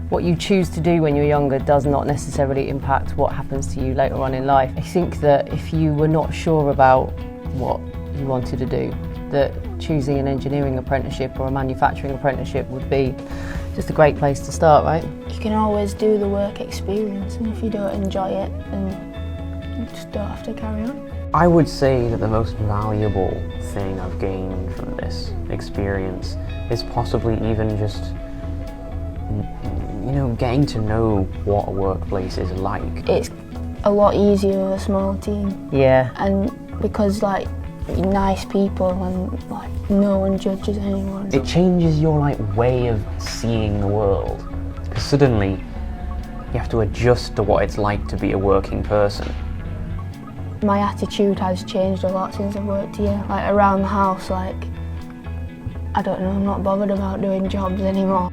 what you choose to do when you're younger does not necessarily impact what happens to you later on in life. I think that if you were not sure about what you wanted to do, that choosing an engineering apprenticeship or a manufacturing apprenticeship would be just a great place to start, right? You can always do the work experience, and if you don't enjoy it, then you just don't have to carry on. I would say that the most valuable thing I've gained from this experience is possibly even just, getting to know what a workplace is like. It's a lot easier with a small team. Yeah. And because you're nice people and no one judges anyone. It changes your way of seeing the world, because suddenly you have to adjust to what it's like to be a working person. My attitude has changed a lot since I've worked here. Around the house, I don't know, I'm not bothered about doing jobs anymore.